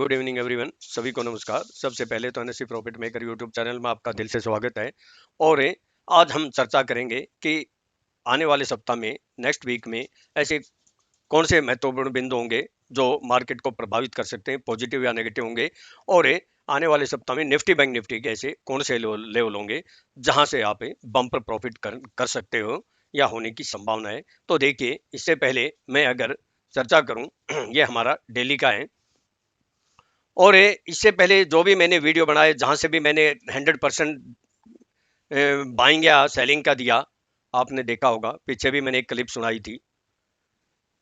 Good evening everyone, सभी को नमस्कार। सबसे पहले तो NSC profit maker YouTube channel में आपका दिल से स्वागत है। और आज हम चर्चा करेंगे कि आने वाले सप्ताह में, नेक्स्ट वीक में ऐसे कौन से महत्वपूर्ण बिंदु होंगे जो मार्केट को प्रभावित कर सकते हैं, पॉजिटिव या नेगेटिव होंगे। और आने वाले सप्ताह में निफ्टी बैंक निफ्टी के ऐसे कौन से लेवल होंगे जहां से आप बम्पर प्रॉफिट कर सकते हो या होने की संभावना है। तो देखिए, इससे पहले मैं अगर चर्चा करूं ये हमारा डेली का है। और इससे पहले जो भी मैंने वीडियो बनाए, जहां से भी मैंने 100% बाइंग या सेलिंग का दिया, आपने देखा होगा। पीछे भी मैंने एक क्लिप सुनाई थी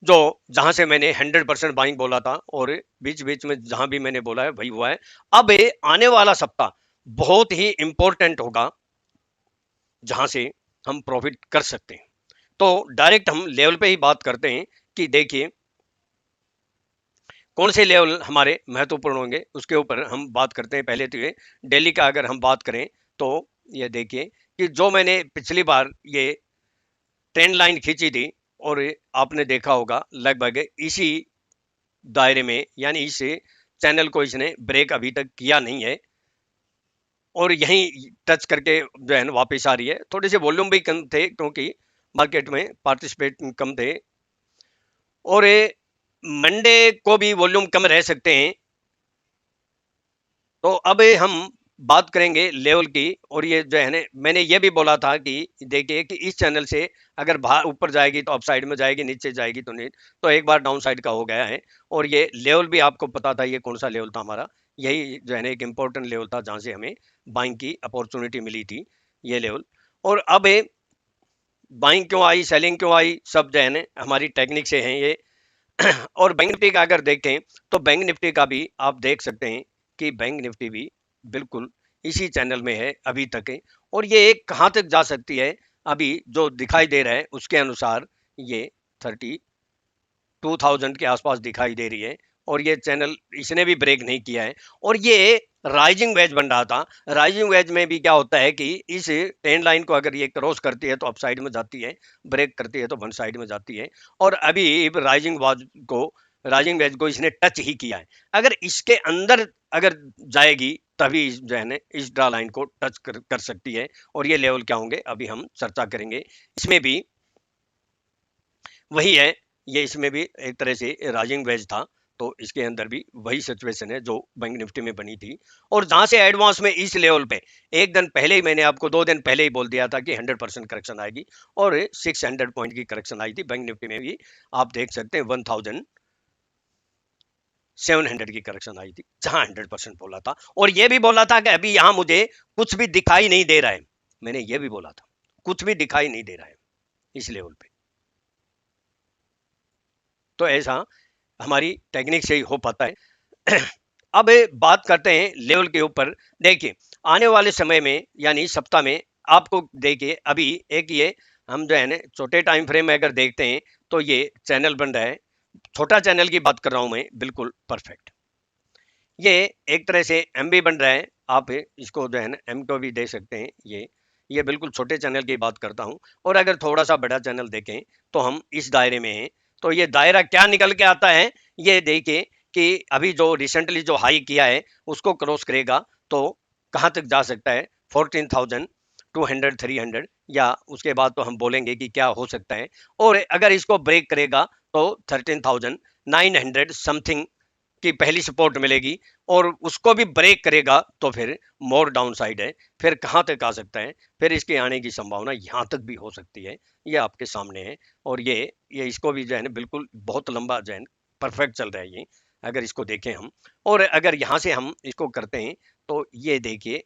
जो जहां से मैंने 100% बाइंग बोला था, और बीच बीच में जहां भी मैंने बोला है वही हुआ है। अब आने वाला सप्ताह बहुत ही इंपॉर्टेंट होगा जहां से हम प्रॉफिट कर सकते हैं। तो डायरेक्ट हम लेवल पे ही बात करते हैं कि देखिए कौन से लेवल हमारे महत्वपूर्ण होंगे, उसके ऊपर हम बात करते हैं। पहले तो ये दिल्ली का अगर हम बात करें तो ये देखिए कि जो मैंने पिछली बार ये ट्रेंड लाइन खींची थी, और आपने देखा होगा लगभग इसी दायरे में, यानी इस चैनल को इसने ब्रेक अभी तक किया नहीं है, और यहीं टच करके जो है ना वापस आ रही है। थोड़े से वॉल्यूम भी कम थे क्योंकि मार्केट में पार्टिसिपेट कम थे, और मंडे को भी वॉल्यूम कम रह सकते हैं। तो अब हम बात करेंगे लेवल की। और ये जो है ना, मैंने ये भी बोला था कि देखिए कि इस चैनल से अगर बाहर ऊपर जाएगी तो अप साइड में जाएगी, नीचे जाएगी तो नहीं। तो एक बार डाउन साइड का हो गया है, और ये लेवल भी आपको पता था ये कौन सा लेवल था हमारा। यही जो है ना एक इंपॉर्टेंट लेवल था जहां से हमें बाइंग की अपॉर्चुनिटी मिली थी, ये लेवल। और अब बाइंग क्यों आई, सेलिंग क्यों आई, सब जो है ना हमारी टेक्निक से है ये। और बैंक निफ्टी का अगर देखें तो बैंक निफ्टी का भी आप देख सकते हैं कि बैंक निफ्टी भी बिल्कुल इसी चैनल में है अभी तक है। और ये एक कहाँ तक जा सकती है, अभी जो दिखाई दे रहा है उसके अनुसार ये 32,000 के आसपास दिखाई दे रही है। और ये चैनल इसने भी ब्रेक नहीं किया है, और ये राइजिंग वेज बन रहा था। राइजिंग वेज में भी क्या होता है कि इस ट्रेंड लाइन को अगर ये क्रॉस करती है तो अप साइड में जाती है, ब्रेक करती है तो वन साइड में जाती है। और अभी राइजिंग वेज को इसने टच ही किया है। अगर इसके अंदर अगर जाएगी तभी जो है ना इस ड्रा लाइन को टच कर सकती है। और ये लेवल क्या होंगे अभी हम चर्चा करेंगे। इसमें भी वही है, ये इसमें भी एक तरह से राइजिंग वेज था, तो इसके अंदर भी वही सिचुएशन है जो बैंक निफ्टी में बनी थी। और जहां से एडवांस में इस लेवल पे एक दिन पहले ही, मैंने आपको 2 दिन पहले ही बोल दिया था कि 100% करेक्शन आएगी, और 600 पॉइंट की करेक्शन आई थी बैंक निफ्टी में भी। आप देख सकते हैं 1700 की करेक्शन आई थी, जहां 100% बोला था। और ये भी बोला था कि अभी यहां मुझे कुछ भी दिखाई नहीं दे रहा है। मैंने ये भी बोला था कुछ भी दिखाई नहीं दे रहा है इस लेवल पे। तो ऐसा हमारी टेक्निक से ही हो पाता है। अब बात करते हैं लेवल के ऊपर। देखिए आने वाले समय में, यानी सप्ताह में, आपको देखिए अभी एक ये हम जो है ना छोटे टाइम फ्रेम में अगर देखते हैं तो ये चैनल बन रहा है। छोटा चैनल की बात कर रहा हूं मैं, बिल्कुल परफेक्ट। ये एक तरह से एम भी बन रहा है, आप इसको जो है ना एम को भी दे सकते हैं। ये बिल्कुल छोटे चैनल की बात करता हूं। और अगर थोड़ा सा बड़ा चैनल देखें तो हम इस दायरे में हैं। तो ये दायरा क्या निकल के आता है, ये देखिए कि अभी जो रिसेंटली जो हाई किया है उसको क्रॉस करेगा तो कहां तक जा सकता है, 14,200 300, या उसके बाद तो हम बोलेंगे कि क्या हो सकता है। और अगर इसको ब्रेक करेगा तो 13,900 समथिंग की पहली सपोर्ट मिलेगी, और उसको भी ब्रेक करेगा तो फिर मोर डाउन साइड है। फिर कहां तक आ सकता है, फिर इसके आने की संभावना यहां तक भी हो सकती है। ये आपके सामने है। और ये इसको भी जो है ना बिल्कुल बहुत लंबा जो है परफेक्ट चल रहा है ये, अगर इसको देखें हम। और अगर यहां से हम इसको करते हैं तो ये देखिए,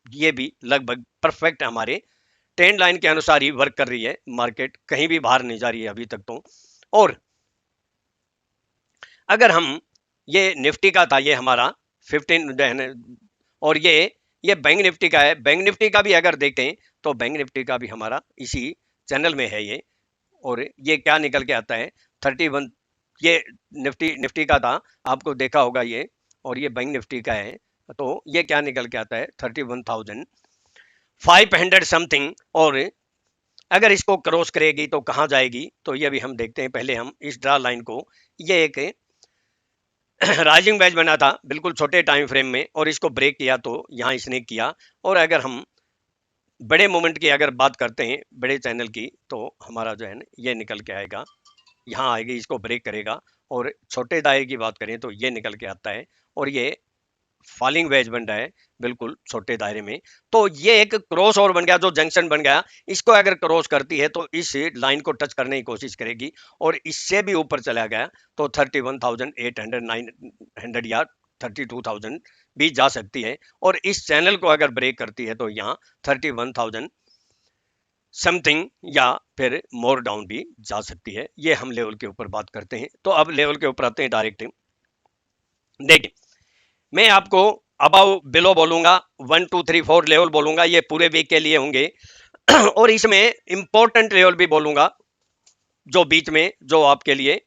ये भी लगभग परफेक्ट हमारे ट्रेंड लाइन के अनुसार ही वर्क कर रही है। मार्केट कहीं भी बाहर नहीं जा रही है अभी तक तो। और अगर हम, ये निफ्टी का था ये हमारा 15 जो है ना, और ये बैंक निफ्टी का है। बैंक निफ्टी का भी अगर देखें तो बैंक निफ्टी का भी हमारा इसी चैनल में है ये। और ये क्या निकल के आता है, 31, ये निफ्टी निफ्टी का था, आपको देखा होगा ये। और ये बैंक निफ्टी का है, तो ये क्या निकल के आता है, 31,500 समथिंग। और अगर इसको क्रॉस करेगी तो कहाँ जाएगी, तो ये भी हम देखते हैं। पहले हम इस ड्रा लाइन को, ये एक राइजिंग वेज बना था बिल्कुल छोटे टाइम फ्रेम में, और इसको ब्रेक किया तो यहाँ इसने किया। और अगर हम बड़े मोमेंट की अगर बात करते हैं, बड़े चैनल की, तो हमारा जो है ना ये निकल के आएगा, यहाँ आएगी, इसको ब्रेक करेगा। और छोटे दायरे की बात करें तो ये निकल के आता है, और ये फॉलिंग वेज बन रहा है बिल्कुल छोटे दायरे में। तो ये एक क्रॉस ओवर बन गया, जो जंक्शन बन गया, इसको अगर क्रॉस करती है तो इस लाइन को टच करने की कोशिश करेगी, और इससे भी ऊपर चला गया तो 31,800 900 या 32,000 भी जा सकती है। और इस चैनल को अगर ब्रेक करती है तो यहाँ 31,000 समथिंग या फिर मोर डाउन भी जा सकती है। ये हम लेवल के ऊपर बात करते हैं। तो अब लेवल के ऊपर आते हैं डायरेक्ट। देखिए, मैं आपको अबाउ बिलो बोलूंगा, 1 2 3 4 लेवल बोलूंगा, ये पूरे वीक के लिए होंगे। और इसमें इंपॉर्टेंट लेवल भी बोलूंगा, जो बीच में जो आपके लिए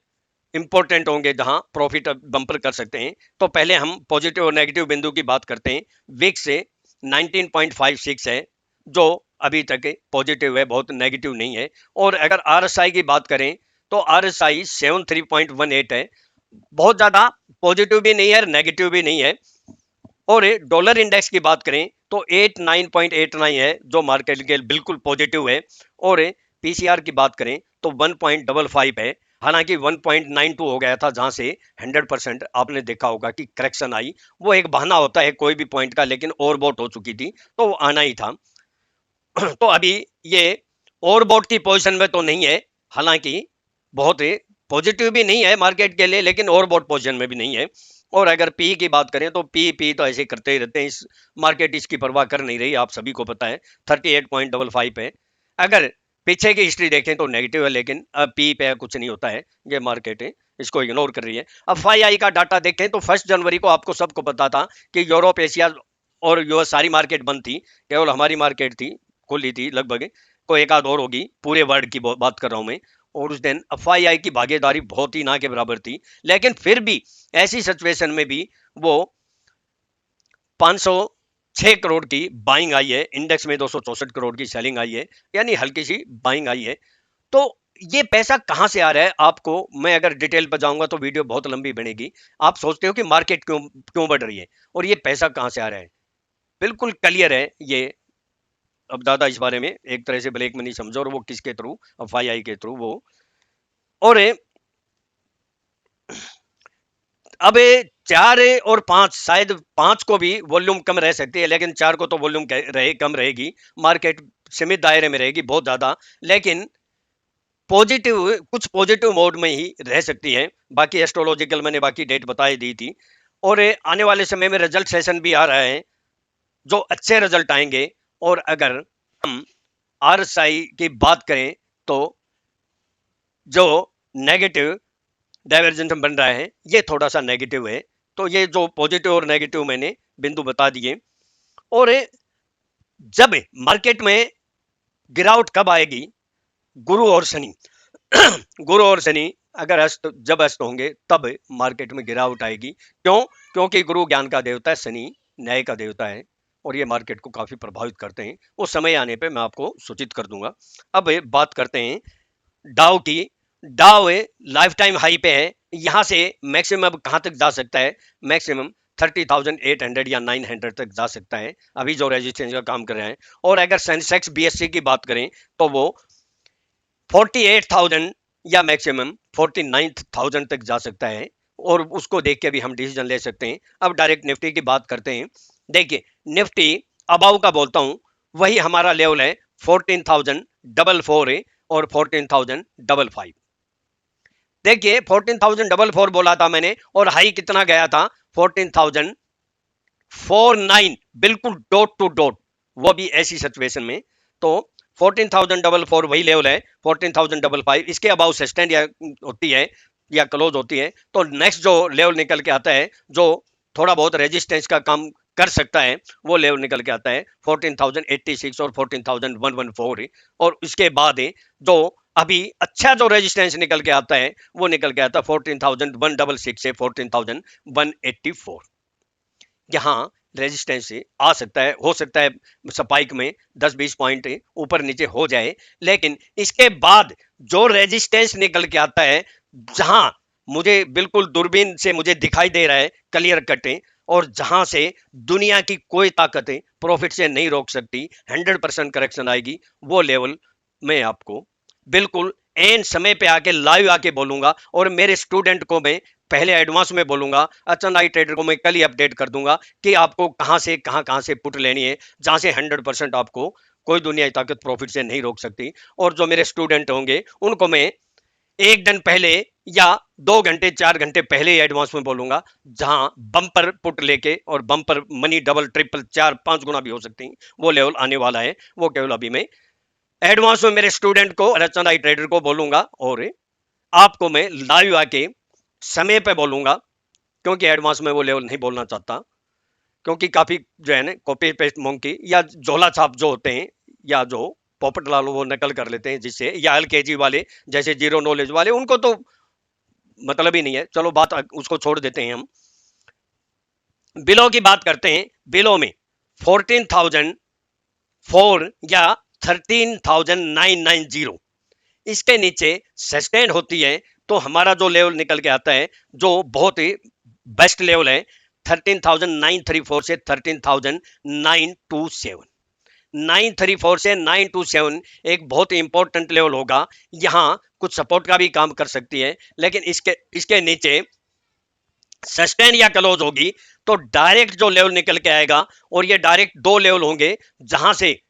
इंपॉर्टेंट होंगे, जहां प्रॉफिट बंपर कर सकते हैं। तो पहले हम पॉजिटिव और नेगेटिव बिंदु की बात करते हैं। वीक से 19.56 है, जो अभी तक पॉजिटिव है, बहुत नेगेटिव नहीं है। और अगर आरएसआई की बात करें तो आरएसआई 73.18 है, बहुत ज्यादा पॉजिटिव भी नहीं है, नेगेटिव भी नहीं है। और डॉलर इंडेक्स की बात करें तो 89.89 है, जो मार्केट के बिल्कुल पॉजिटिव है। और पीसीआर की बात करें तो 1.55 है, हालांकि 1.92 हो गया था, जहां से 100% आपने देखा होगा कि करेक्शन आई। वो एक बहाना होता है कोई भी पॉइंट का, लेकिन ओवरबॉट हो चुकी थी तो वो आना ही था। तो अभी ये ओवरबॉट की पोजीशन में तो नहीं है, हालांकि बहुत पॉजिटिव भी नहीं है मार्केट के लिए, लेकिन ओवरबॉट पोजीशन में भी नहीं है। और अगर पी की बात करें तो पी तो ऐसे करते ही रहते हैं, इस मार्केट इसकी परवाह कर नहीं रही, आप सभी को पता है। 38.55 है। अगर पीछे की हिस्ट्री देखें तो नेगेटिव है, लेकिन अब पी पे कुछ नहीं होता है, ये मार्केट है इसको इग्नोर कर रही है। अब FII का डाटा देखें तो 1 जनवरी को आपको सबको पता था कि यूरोप, एशिया और यूएस सारी मार्केट बंद थी, केवल हमारी मार्केट थी खुली थी लगभग, को एक आध और होगी, पूरे वर्ल्ड की बात कर रहा हूं मैं। और उस दिन FII की भागीदारी बहुत ही ना के बराबर थी, लेकिन फिर भी ऐसी सिचुएशन में भी वो 506 करोड़ की बाइंग आई है, इंडेक्स में 264 करोड़ की सेलिंग आई है, यानी हल्की सी बाइंग आई है। तो ये पैसा कहां से आ रहा है, आपको मैं अगर डिटेल पर जाऊंगा तो वीडियो बहुत लंबी बनेगी। आप सोचते हो कि मार्केट क्यों क्यों बढ़ रही है, और ये पैसा कहां से आ रहा है, बिल्कुल क्लियर है ये। अब ज्यादा इस बारे में एक तरह से ब्लैक मनी समझो, और वो किसके थ्रू, FII के थ्रू वो। और अब 4 और 5, शायद 5 को भी वॉल्यूम कम रह सकती है, लेकिन 4 को तो वॉल्यूम कम रहेगी, मार्केट सीमित दायरे में रहेगी बहुत ज्यादा, लेकिन पॉजिटिव, कुछ पॉजिटिव मोड में ही रह सकती है। बाकी एस्ट्रोलॉजिकल मैंने बाकी डेट बताई दी थी। और आने वाले समय में रिजल्ट सेशन भी आ रहा है, जो अच्छे रिजल्ट आएंगे। और अगर हम RSI की बात करें तो जो नेगेटिव डाइवर्जेंस बन रहा है, ये थोड़ा सा नेगेटिव है। तो ये जो पॉजिटिव और नेगेटिव मैंने बिंदु बता दिए। और जब मार्केट में गिरावट कब आएगी, गुरु और शनि गुरु और शनि अगर जब अस्त होंगे तब मार्केट में गिरावट आएगी। क्यों? क्योंकि गुरु ज्ञान का देवता है, शनि न्याय का देवता है, और ये मार्केट को काफी प्रभावित करते हैं। वो समय आने पे मैं आपको सूचित कर दूंगा। अब बात करते हैं डाउ की। डाउ लाइफ टाइम हाई पे है, यहां से मैक्सिमम कहां तक जा सकता है, मैक्सिमम 30,800 या 900 तक जा सकता है, अभी जो रेजिस्टेंस का काम कर रहे हैं। और अगर सेंसेक्स BSE की बात करें तो वो 48,000 या मैक्सिमम 49,000 तक जा सकता है, और उसको देख के भी हम डिसीजन ले सकते हैं। अब डायरेक्ट निफ्टी की बात करते हैं। देखिए, निफ्टी अबाउ का बोलता हूं, वही हमारा लेवल है 14,444 और 14,555। देखिए 14,444 बोला था मैंने, और हाई कितना गया था, 14,049, बिल्कुल डॉट टू डॉट, वो भी ऐसी सिचुएशन में। तो 14,044 वही लेवल है, 14,055 इसके अबाउ सस्टेन या होती है या क्लोज होती है, तो नेक्स्ट जो लेवल निकल के आता है, जो थोड़ा बहुत रेजिस्टेंस का काम कर सकता है, वो लेवल निकल के आता है 14,086 और 14,114। और उसके बाद जो अभी अच्छा जो रेजिस्टेंस निकल के आता है, वो निकल के आता है 14,166 से 14,184। यहाँ रेजिस्टेंस आ सकता है, हो सकता है स्पाइक में 10-20 पॉइंट ऊपर नीचे हो जाए, लेकिन इसके बाद जो रेजिस्टेंस निकल के आता है, जहां मुझे बिल्कुल दूरबीन से मुझे दिखाई दे रहा है क्लियर कट, और जहां से दुनिया की कोई ताकत प्रॉफिट से नहीं रोक सकती, 100% करेक्शन आएगी, वो लेवल मैं आपको बिल्कुल एन समय पे आके लाइव आके बोलूंगा। और मेरे स्टूडेंट को मैं पहले एडवांस में बोलूंगा, अच्छा नाइट ट्रेडर को मैं कल ही अपडेट कर दूंगा कि आपको कहां से पुट लेनी है, जहां से 100% आपको कोई दुनिया की ताकत प्रॉफिट से नहीं रोक सकती। और जो मेरे स्टूडेंट होंगे उनको मैं एक दिन पहले या 2 घंटे 4 घंटे पहले ही एडवांस में बोलूंगा, जहां बम्पर पुट लेके और बम्पर मनी डबल ट्रिपल 4 5 गुना भी हो सकती है, वो लेवल आने वाला है। वो केवल अभी मैं एडवांस में मेरे स्टूडेंट को, रचना ट्रेडर को बोलूंगा, और आपको मैं लाइव आके समय पे बोलूंगा, क्योंकि एडवांस में वो लेवल नहीं बोलना चाहता, क्योंकि काफी जो है ना कॉपी पेस्ट मोंकी या झोला छाप जो होते हैं, या जो पोपट लाल वो नकल कर लेते हैं, जिससे या एलकेजी वाले जैसे जीरो नॉलेज वाले, उनको तो मतलब ही नहीं है। चलो बात उसको छोड़ देते हैं हम, बिलो की बात करते हैं। बिलो में 14,004 या 13,990 इसके नीचे सस्टेन होती है, तो हमारा जो लेवल निकल के आता है, जो बहुत ही बेस्ट लेवल है, 13,934 से 13,927। 934 से 927 एक बहुत ही इंपॉर्टेंट लेवल होगा। यहां कुछ सपोर्ट का भी काम कर सकती है, लेकिन इसके इसके नीचे सस्टेन या क्लोज होगी तो डायरेक्ट जो लेवल निकल के आएगा, और ये डायरेक्ट 2 लेवल होंगे, जहां से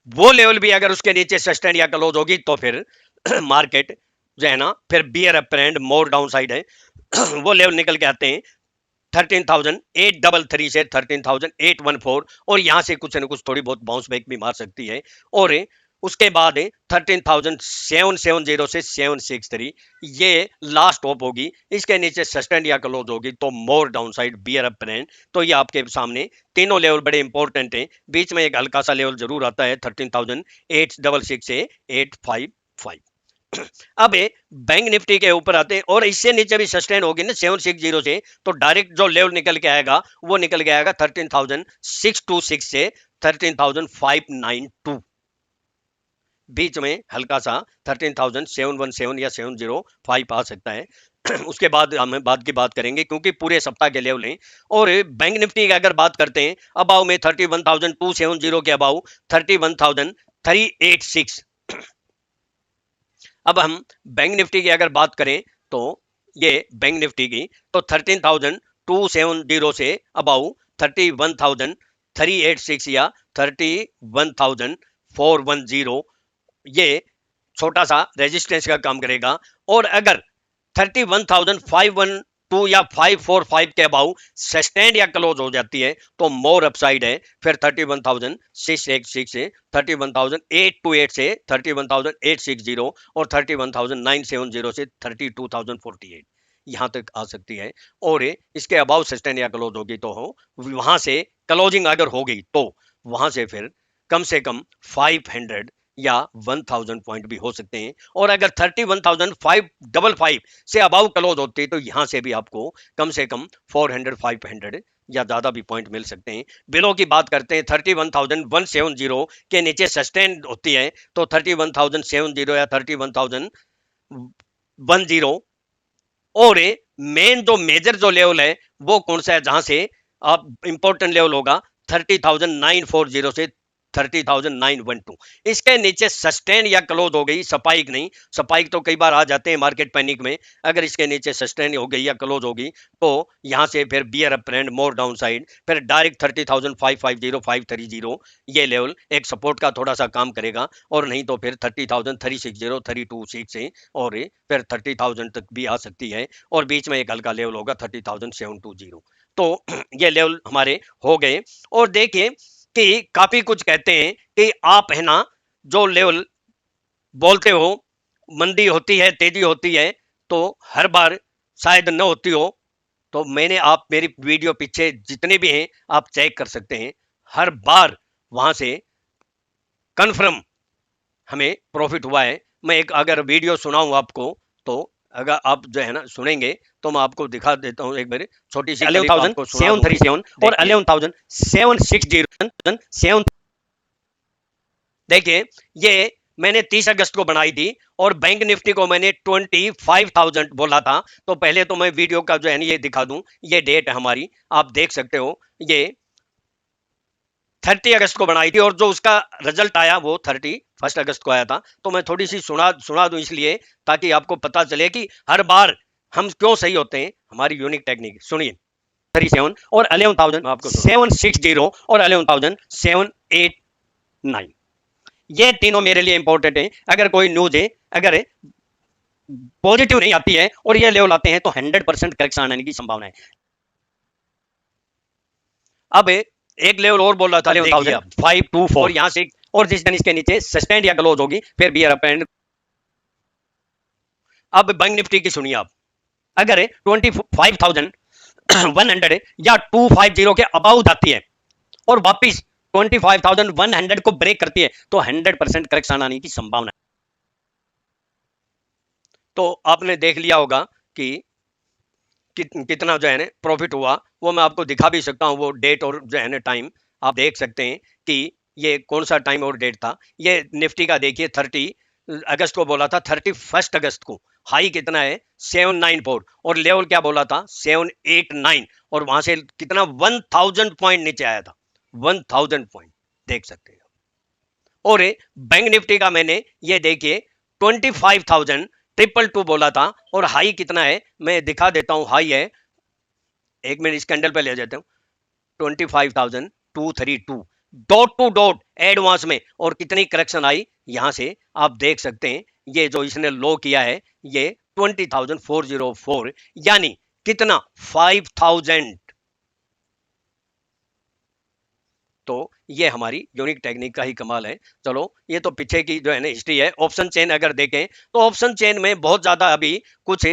वो लेवल भी अगर उसके नीचे सस्टेन या क्लोज होगी तो फिर मार्केट जो है ना फिर बियर अप ट्रेंड मोर डाउन साइड है। वो लेवल निकल के आते हैं 13,833 से 13,814, और यहां से कुछ ना कुछ थोड़ी बहुत बाउंस बैक भी मार सकती है। और उसके बाद 13,770 से 763 ये लास्ट टॉप होगी। इसके नीचे सस्टेन या क्लोज होगी तो मोर down side beer up trend. तो ये आपके सामने तीनों लेवल बड़े इंपॉर्टेंट हैं। बीच में एक हल्का सा लेवल जरूर आता है 13,866 से 855। अब बैंक निफ्टी के ऊपर आते हैं, और इससे नीचे भी सस्टेन होगी ना 760 से, तो डायरेक्ट जो लेवल निकल के आएगा वो निकल के आएगा 13,626 से 13,592। बीच में हल्का सा 13,717 या 705 आ सकता है। उसके बाद हम बाद की बात करेंगे, क्योंकि पूरे सप्ताह के लेवल हैं। और बैंक निफ्टी की अगर बात करते हैं, अबाउ में 31,270 के अबाउ 31,386। अब हम बैंक निफ्टी की अगर बात करें तो ये बैंक निफ्टी की तो 13,270 से अबाउ 31,386 या 31,410 ये छोटा सा रेजिस्टेंस का काम करेगा। और अगर 31,512 या 545 के अबाउ सस्टेन या क्लोज हो जाती है तो मोर अपसाइड है। फिर 31,616 से 31,828 से 31,860 और 31,970 से 32,048 यहां तक आ सकती है। और इसके अबाउ सस्टेन या क्लोज होगी तो हो, वहां से क्लोजिंग अगर हो गई तो वहां से फिर कम से कम 500 या 1,000 पॉइंट भी हो सकते हैं। और अगर 31,555 से अबाउ क्लोज होती है तो यहां से भी आपको कम से कम 400 500 या ज्यादा भी पॉइंट मिल सकते हैं। बिलो की बात करते हैं 31,170 के नीचे सस्टेन होती है तो 31,070 या 31,010। और मेन जो मेजर जो लेवल है वो कौन सा है, जहां से आप इंपॉर्टेंट लेवल होगा 30,940 से 30,912। इसके नीचे सस्टेन या क्लोज हो गई, स्पाइक नहीं, स्पाइक तो कई बार आ जाते हैं मार्केट पैनिक में। अगर इसके नीचे सस्टेन हो गई या क्लोज होगी तो यहां से फिर बियर अप ट्रेंड मोर डाउन साइड, फिर डायरेक्ट 30,550 530 ये लेवल एक सपोर्ट का थोड़ा सा काम करेगा। और नहीं तो फिर 30,360 326 से और फिर 30,000 तक भी आ सकती है। और बीच में एक हल्का लेवल होगा 30,720। तो ये लेवल हमारे हो गए। और देखिए कि काफी कुछ कहते हैं कि आप है ना जो लेवल बोलते हो मंदी होती है तेजी होती है तो हर बार शायद न होती हो। तो मैंने आप मेरी वीडियो पीछे जितने भी हैं आप चेक कर सकते हैं, हर बार वहां से कन्फर्म हमें प्रॉफिट हुआ है। मैं एक अगर वीडियो सुनाऊं आपको तो अगर आप जो है ना सुनेंगे तो मैं आपको दिखा देता हूं एक मेरी छोटी सी 11,737 और 11,760 देखिए ये मैंने 30 अगस्त को बनाई थी और बैंक निफ्टी को मैंने 25,000 बोला था। तो पहले तो मैं वीडियो का जो है ये दिखा दूं, ये डेट है हमारी, आप देख सकते हो, ये 30 अगस्त को बनाई थी और जो उसका रिजल्ट आया वो 31 अगस्त को आया था। तो मैं थोड़ी सी सुना दूं इसलिए, ताकि आपको पता चले कि हर बार हम क्यों सही होते हैं। हमारी यूनिक टेक्निक सुनिए, 37 और 11,000 आपको 760 और 11,789, ये तीनों मेरे लिए इंपॉर्टेंट है। अगर कोई न्यूज है, अगर पॉजिटिव नहीं आती है और ये लेवल आते हैं तो 100% करेक्शन आने की संभावना है। अब एक लेवल और बोल रहा था 524 और यहां से और जिस दिन इसके नीचे सस्टेंड या क्लोज होगी फिर बियर अप एंड। अब बैंक निफ्टी की सुनिए आप, अगर 25,100 या 250 के अबाउ जाती है और वापिस 25,100 को ब्रेक करती है तो 100% करेक्शन आने की संभावना है। तो आपने देख लिया होगा कि कितना जो है ना प्रॉफिट हुआ, वो मैं आपको दिखा भी सकता हूँ, वो डेट और जो है ना टाइम आप देख सकते हैं कि ये कौन सा टाइम और डेट था। ये निफ्टी का देखिए 30 अगस्त को बोला था, 31 अगस्त को हाई कितना है 794 और लेवल क्या बोला था 789 और वहां से कितना 1000 पॉइंट नीचे आया था, 1000 पॉइंट देख सकते हैं। और बैंक निफ्टी का मैंने ये देखिए 25,222 बोला था और हाई कितना है मैं दिखा देता हूं, हाई है, एक मिनट इस कैंडल पे ले जाता हूं, 25,232 डॉट टू डॉट एडवांस में, और कितनी करेक्शन आई यहां से आप देख सकते हैं। ये जो इसने लो किया है ये 20,404 यानी कितना 5,000। तो ये हमारी यूनिक टेक्निक का ही कमाल है। चलो ये तो पीछे की जो है ना हिस्ट्री है। ऑप्शन चेन अगर देखें तो ऑप्शन चेन में बहुत ज्यादा अभी कुछ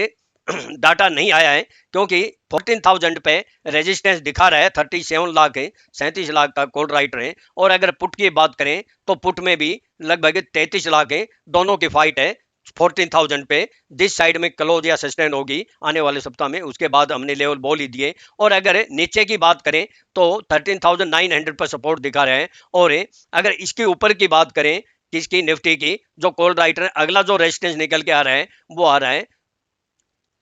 डाटा नहीं आया है, क्योंकि 14,000 पे रेजिस्टेंस दिखा रहा है, 37 लाख है, 37 लाख का कॉल राइटर है। और अगर पुट की बात करें तो पुट में भी लगभग 33 लाख है, दोनों की फाइट है 14,000 पे। जिस साइड में क्लोज या सस्टेन होगी आने वाले सप्ताह में, उसके बाद हमने लेवल बोल ही दिए। और अगर नीचे की बात करें तो 13,900 पर सपोर्ट दिखा रहे हैं। और अगर इसके ऊपर की बात करें किसकी, निफ्टी की, जो कॉल राइटर अगला जो रेजिस्टेंस निकल के आ रहा है वो आ रहा है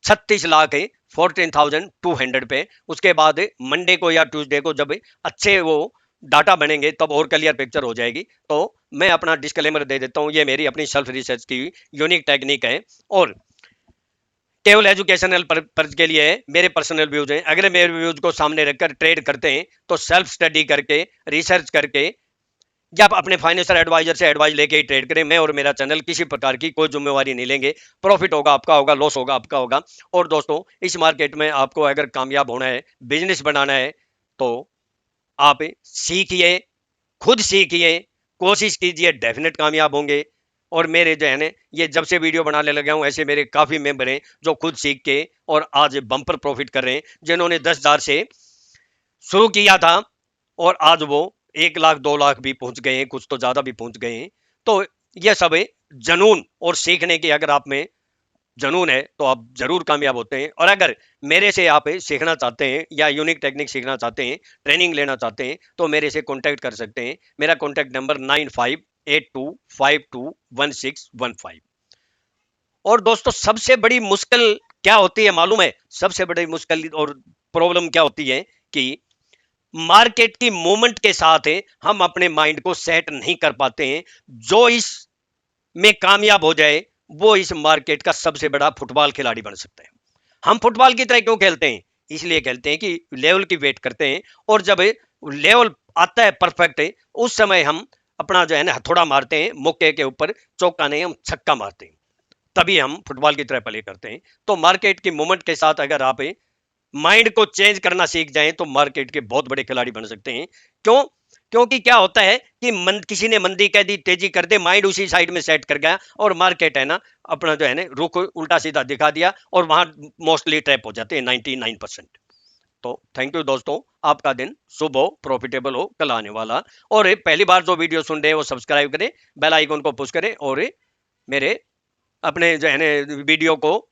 36 लाख है 14,200 पे। उसके बाद मंडे को या ट्यूसडे को जब अच्छे वो डाटा बनेंगे तब और क्लियर पिक्चर हो जाएगी। तो मैं अपना डिस्क्लेमर दे देता हूं, ये मेरी अपनी सेल्फ रिसर्च की यूनिक टेक्निक है और केवल एजुकेशनल पर्पज के लिए है, मेरे पर्सनल व्यूज हैं। अगर मेरे व्यूज को सामने रखकर ट्रेड करते हैं तो सेल्फ स्टडी करके, रिसर्च करके, या आप अपने फाइनेंशियल एडवाइजर से एडवाइस लेके ही ट्रेड करें। मैं और मेरा चैनल किसी प्रकार की कोई जिम्मेवारी नहीं लेंगे। प्रॉफिट होगा आपका होगा, लॉस होगा आपका होगा। और दोस्तों इस मार्केट में आपको अगर कामयाब होना है, बिजनेस बनाना है, तो आप सीखिए, खुद सीखिए, कोशिश कीजिए, डेफिनेट कामयाब होंगे। और मेरे जो है ना ये जब से वीडियो बनाने लगा हूं ऐसे मेरे काफी मेंबर हैं जो खुद सीख के और आज बम्पर प्रॉफिट कर रहे हैं, जिन्होंने 10,000 से शुरू किया था और आज वो 1 लाख 2 लाख भी पहुंच गए हैं, कुछ तो ज्यादा भी पहुंच गए हैं। तो ये सब है जनून और सीखने की, अगर आप में जनून है तो आप जरूर कामयाब होते हैं। और अगर मेरे से आप सीखना चाहते हैं या यूनिक टेक्निक सीखना चाहते हैं, ट्रेनिंग लेना चाहते हैं, तो मेरे से कांटेक्ट कर सकते हैं। मेरा कांटेक्ट नंबर 9582521615। और दोस्तों सबसे बड़ी मुश्किल क्या होती है मालूम है? सबसे बड़ी मुश्किल और प्रॉब्लम क्या होती है कि मार्केट की मूवमेंट के साथ हम अपने माइंड को सेट नहीं कर पाते हैं। जो इस में कामयाब हो जाए वो इस मार्केट का सबसे बड़ा फुटबॉल खिलाड़ी बन सकता है। हम फुटबॉल की तरह क्यों खेलते हैं? इसलिए खेलते हैं कि लेवल की वेट करते हैं और जब लेवल आता है परफेक्ट है उस समय हम अपना जो है ना हथौड़ा मारते हैं, मौके के ऊपर चौका नहीं, हम छक्का मारते हैं, तभी हम फुटबॉल की तरह प्ले करते हैं। तो मार्केट की मूवमेंट के साथ अगर आप माइंड को चेंज करना सीख जाएं तो मार्केट के बहुत बड़े खिलाड़ी बन सकते हैं। क्यों? क्योंकि क्या होता है कि किसी ने मंदी कह दी, तेजी कर दे, माइंड उसी साइड में सेट कर गया और मार्केट है ना अपना जो है ना रुख उल्टा सीधा दिखा दिया और वहां मोस्टली ट्रैप हो जाते हैं 99%। तो थैंक यू दोस्तों, आपका दिन शुभ हो, प्रॉफिटेबल हो कल आने वाला। और पहली बार जो वीडियो सुन रहे हैं वो सब्सक्राइब करें, बेल आइकन को पुश करें और मेरे अपने जो है ना वीडियो को